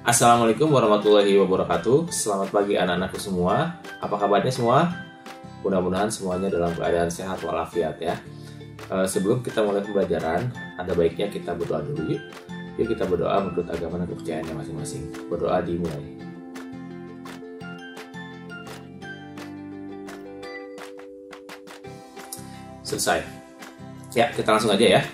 Assalamualaikum warahmatullahi wabarakatuh. Selamat pagi anak-anakku semua. Apa kabarnya semua? Mudah-mudahan semuanya dalam keadaan sehat walafiat ya. Sebelum kita mulai pembelajaran, ada baiknya kita berdoa dulu yuk. Yuk kita berdoa menurut agama dan kepercayaannya masing-masing. Berdoa dimulai. Selesai. Ya, kita langsung aja ya.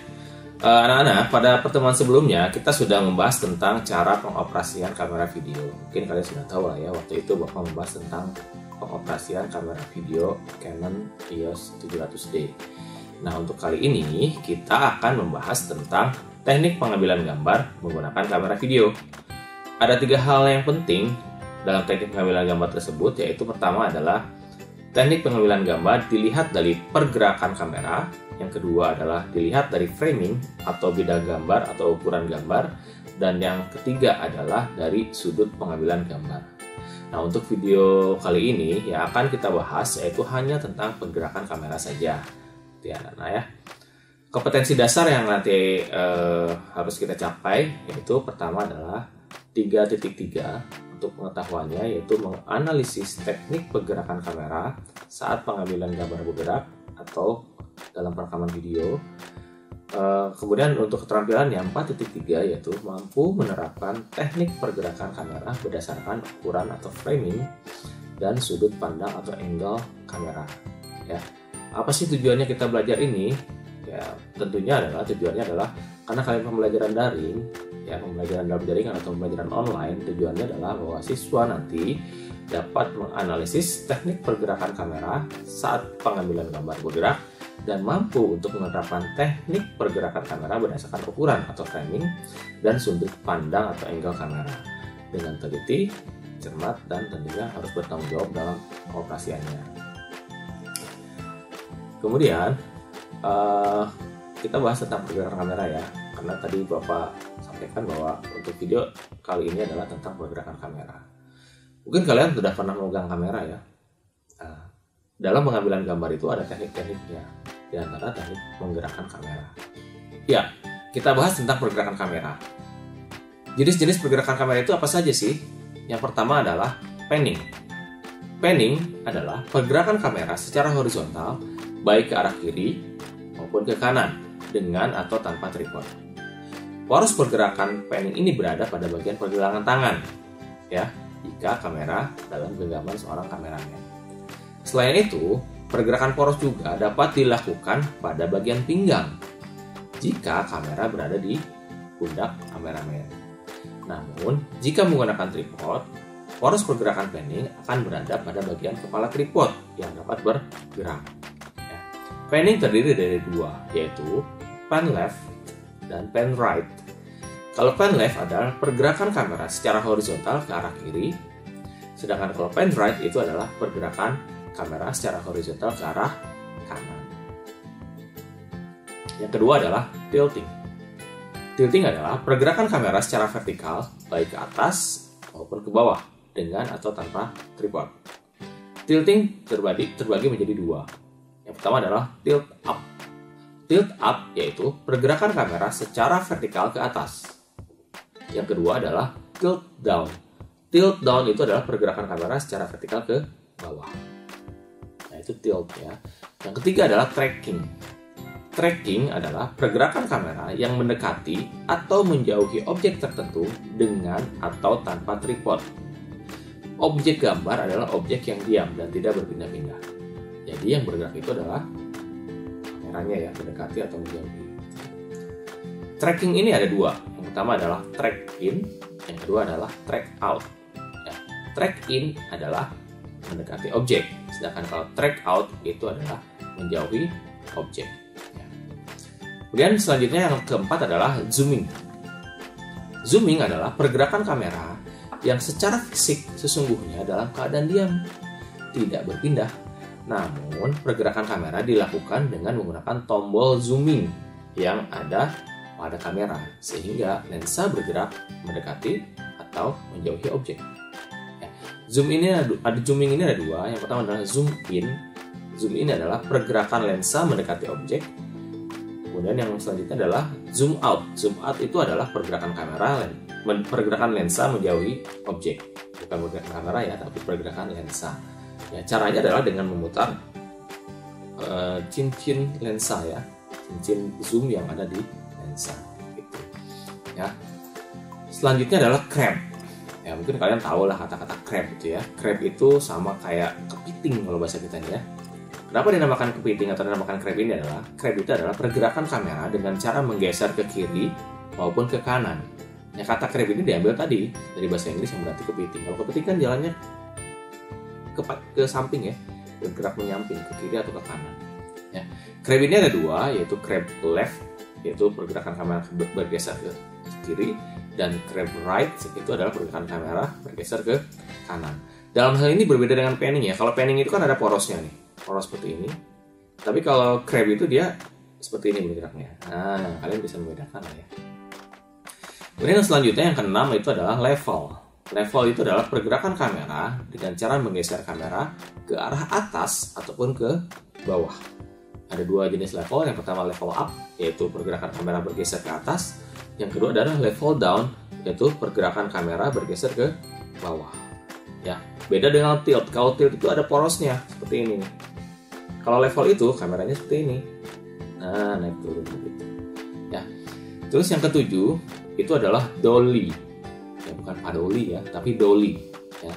Anak-anak, pada pertemuan sebelumnya kita sudah membahas tentang cara pengoperasian kamera video. Mungkin kalian sudah tahu lah ya, waktu itu Bapak membahas tentang pengoperasian kamera video Canon EOS 700D. Nah, untuk kali ini kita akan membahas tentang teknik pengambilan gambar menggunakan kamera video. Ada 3 hal yang penting dalam teknik pengambilan gambar tersebut, yaitu pertama adalah teknik pengambilan gambar dilihat dari pergerakan kamera. Yang kedua adalah dilihat dari framing atau bidang gambar atau ukuran gambar. Dan yang ketiga adalah dari sudut pengambilan gambar. Nah, untuk video kali ini yang akan kita bahas yaitu hanya tentang pergerakan kamera saja. Nah ya, kompetensi dasar yang nanti harus kita capai yaitu pertama adalah 3.3 untuk pengetahuannya, yaitu menganalisis teknik pergerakan kamera saat pengambilan gambar bergerak atau dalam perekaman video. Kemudian untuk keterampilannya 4.3 yaitu mampu menerapkan teknik pergerakan kamera berdasarkan ukuran atau framing dan sudut pandang atau angle kamera. Ya, apa sih tujuannya kita belajar ini? Ya, tentunya tujuannya adalah karena kalian pembelajaran daring, ya pembelajaran dalam jaringan atau pembelajaran online, tujuannya adalah bahwa siswa nanti dapat menganalisis teknik pergerakan kamera saat pengambilan gambar bergerak dan mampu untuk menerapkan teknik pergerakan kamera berdasarkan ukuran atau framing dan sudut pandang atau angle kamera dengan teliti, cermat, dan tentunya harus bertanggung jawab dalam pengoperasiannya. Kemudian kita bahas tentang pergerakan kamera ya, karena tadi Bapak sampaikan bahwa untuk video kali ini adalah tentang pergerakan kamera. Mungkin kalian sudah pernah memegang kamera ya. Dalam pengambilan gambar itu ada teknik-tekniknya, di antara teknik menggerakkan kamera. Ya, kita bahas tentang pergerakan kamera. Jenis-jenis pergerakan kamera itu apa saja sih? Yang pertama adalah panning. Panning adalah pergerakan kamera secara horizontal, baik ke arah kiri maupun ke kanan, dengan atau tanpa tripod. Poros pergerakan panning ini berada pada bagian pergelangan tangan, ya, jika kamera dalam genggaman seorang kameramen. Selain itu, pergerakan poros juga dapat dilakukan pada bagian pinggang jika kamera berada di pundak kameramen. Namun, jika menggunakan tripod, poros pergerakan panning akan berada pada bagian kepala tripod yang dapat bergerak. Panning terdiri dari 2, yaitu pan left dan pan right. Kalau pan left adalah pergerakan kamera secara horizontal ke arah kiri, sedangkan kalau pan right itu adalah pergerakan kamera secara horizontal ke arah kanan. Yang kedua adalah tilting. Tilting adalah pergerakan kamera secara vertikal, baik ke atas maupun ke bawah, dengan atau tanpa tripod. Tilting terbagi menjadi 2. Yang pertama adalah tilt up. Tilt up yaitu pergerakan kamera secara vertikal ke atas. Yang kedua adalah tilt down. Tilt down itu adalah pergerakan kamera secara vertikal ke bawah. Nah, itu tilt ya. Yang ketiga adalah tracking. Tracking adalah pergerakan kamera yang mendekati atau menjauhi objek tertentu dengan atau tanpa tripod. Objek gambar adalah objek yang diam dan tidak berpindah-pindah. Jadi yang bergerak itu adalah kameranya ya, mendekati atau menjauhi. Tracking ini ada 2. Yang pertama adalah track in, yang kedua adalah track out. Ya, track in adalah mendekati objek, sedangkan kalau track out itu adalah menjauhi objek. Ya. Kemudian selanjutnya yang keempat adalah zooming. Zooming adalah pergerakan kamera yang secara fisik sesungguhnya dalam keadaan diam, tidak berpindah. Namun, pergerakan kamera dilakukan dengan menggunakan tombol zooming yang ada pada kamera, sehingga lensa bergerak mendekati atau menjauhi objek. Ya, zooming ini ada 2. Yang pertama adalah zoom in. Zoom in adalah pergerakan lensa mendekati objek. Kemudian yang selanjutnya adalah zoom out. Zoom out itu adalah pergerakan kamera pergerakan lensa menjauhi objek, bukan pergerakan kamera ya, tapi pergerakan lensa. Ya, caranya adalah dengan memutar cincin lensa ya, cincin zoom yang ada di lensa. Gitu. Ya. Selanjutnya adalah cramp. Ya, mungkin kalian tahu lah kata-kata cramp itu ya. Cramp itu sama kayak kepiting kalau bahasa kita nih ya. Kenapa dinamakan kepiting atau dinamakan cramp ini adalah cramp itu adalah pergerakan kamera dengan cara menggeser ke kiri maupun ke kanan. Ya, kata cramp ini diambil tadi dari bahasa Inggris yang berarti kepiting. Kalau kepiting kan jalannya ke samping ya, bergerak menyamping ke kiri atau ke kanan. Ya. Cramp ini ada dua, yaitu cramp left, yaitu pergerakan kamera bergeser ke kiri, dan cramp right itu adalah pergerakan kamera bergeser ke kanan. Dalam hal ini berbeda dengan panning ya. Kalau panning itu kan ada porosnya nih, poros seperti ini. Tapi kalau cramp itu dia seperti ini bergeraknya. Nah, kalian bisa membedakan lah ya. Kemudian selanjutnya yang keenam itu adalah level. Level itu adalah pergerakan kamera dengan cara menggeser kamera ke arah atas ataupun ke bawah. Ada dua jenis level. Yang pertama level up, yaitu pergerakan kamera bergeser ke atas. Yang kedua adalah level down, yaitu pergerakan kamera bergeser ke bawah. Ya, beda dengan tilt. Kalau tilt itu ada porosnya seperti ini. Kalau level itu kameranya seperti ini. Nah, naik turun begitu. Ya. Terus yang ketujuh itu adalah dolly. Ya, bukan padoli ya, tapi dolly. Ya.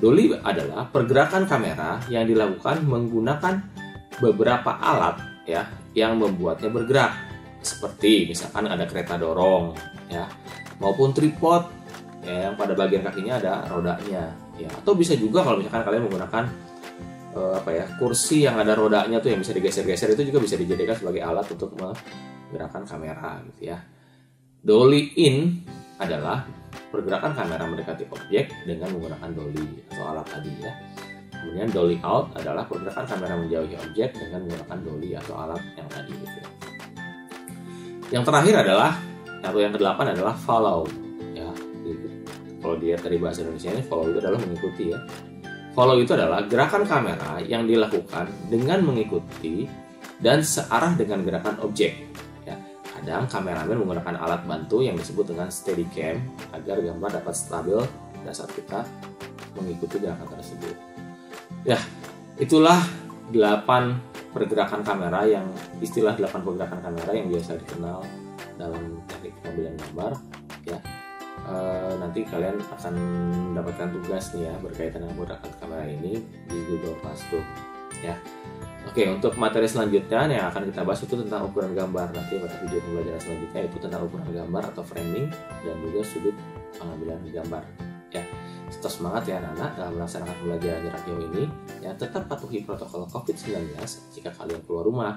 Dolly adalah pergerakan kamera yang dilakukan menggunakan beberapa alat ya yang membuatnya bergerak. Seperti misalkan ada kereta dorong ya, maupun tripod ya, yang pada bagian kakinya ada rodanya ya, atau bisa juga kalau misalkan kalian menggunakan kursi yang ada rodanya tuh yang bisa digeser-geser, itu juga bisa dijadikan sebagai alat untuk menggerakkan kamera gitu ya. Dolly in adalah pergerakan kamera mendekati objek dengan menggunakan dolly atau alat tadi ya. Kemudian dolly out adalah pergerakan kamera menjauhi objek dengan menggunakan dolly atau alat yang tadi gitu ya. Yang terakhir adalah, atau yang kedelapan adalah follow. Ya, kalau dilihat dari bahasa Indonesia ini, follow itu adalah mengikuti ya. Follow itu adalah gerakan kamera yang dilakukan dengan mengikuti dan searah dengan gerakan objek. Ya, kadang kameramen menggunakan alat bantu yang disebut dengan steadicam agar gambar dapat stabil pada saat kita mengikuti gerakan tersebut. Ya, itulah 8 pergerakan kamera yang istilah 8 pergerakan kamera yang biasa dikenal dalam teknik pengambilan gambar ya. Nanti kalian akan mendapatkan tugas nih ya berkaitan dengan pergerakan kamera ini di Google Classroom ya. Oke, untuk materi selanjutnya yang akan kita bahas itu tentang ukuran gambar. Nanti pada video pembelajaran selanjutnya itu tentang ukuran gambar atau framing dan juga sudut pengambilan gambar ya. Tetap semangat ya anak-anak dalam melaksanakan pembelajaran jarak jauh ini ya. Tetap patuhi protokol COVID-19 jika kalian keluar rumah.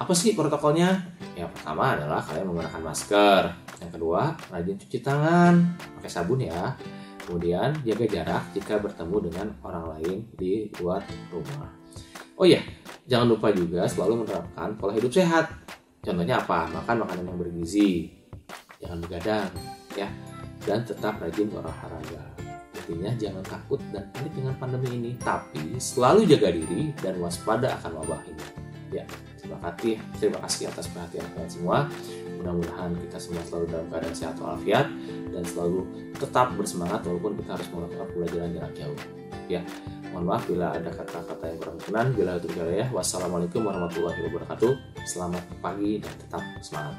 Apa sih protokolnya? Yang pertama adalah kalian menggunakan masker. Yang kedua, rajin cuci tangan pakai sabun ya. Kemudian jaga jarak jika bertemu dengan orang lain di luar rumah. Oh iya, jangan lupa juga selalu menerapkan pola hidup sehat. Contohnya apa? Makan makanan yang bergizi, jangan begadang ya, dan tetap rajin berolahraga. Intinya jangan takut dan panik dengan pandemi ini, tapi selalu jaga diri dan waspada akan wabah ini. Ya, terima kasih atas perhatian kalian semua. Mudah-mudahan kita semua selalu dalam keadaan sehat walafiat dan selalu tetap bersemangat walaupun kita harus melakukan pembelajaran jarak jauh. Ya, mohon maaf bila ada kata-kata yang kurang berkenan. Bila itu ya. Wassalamualaikum warahmatullahi wabarakatuh. Selamat pagi dan tetap semangat.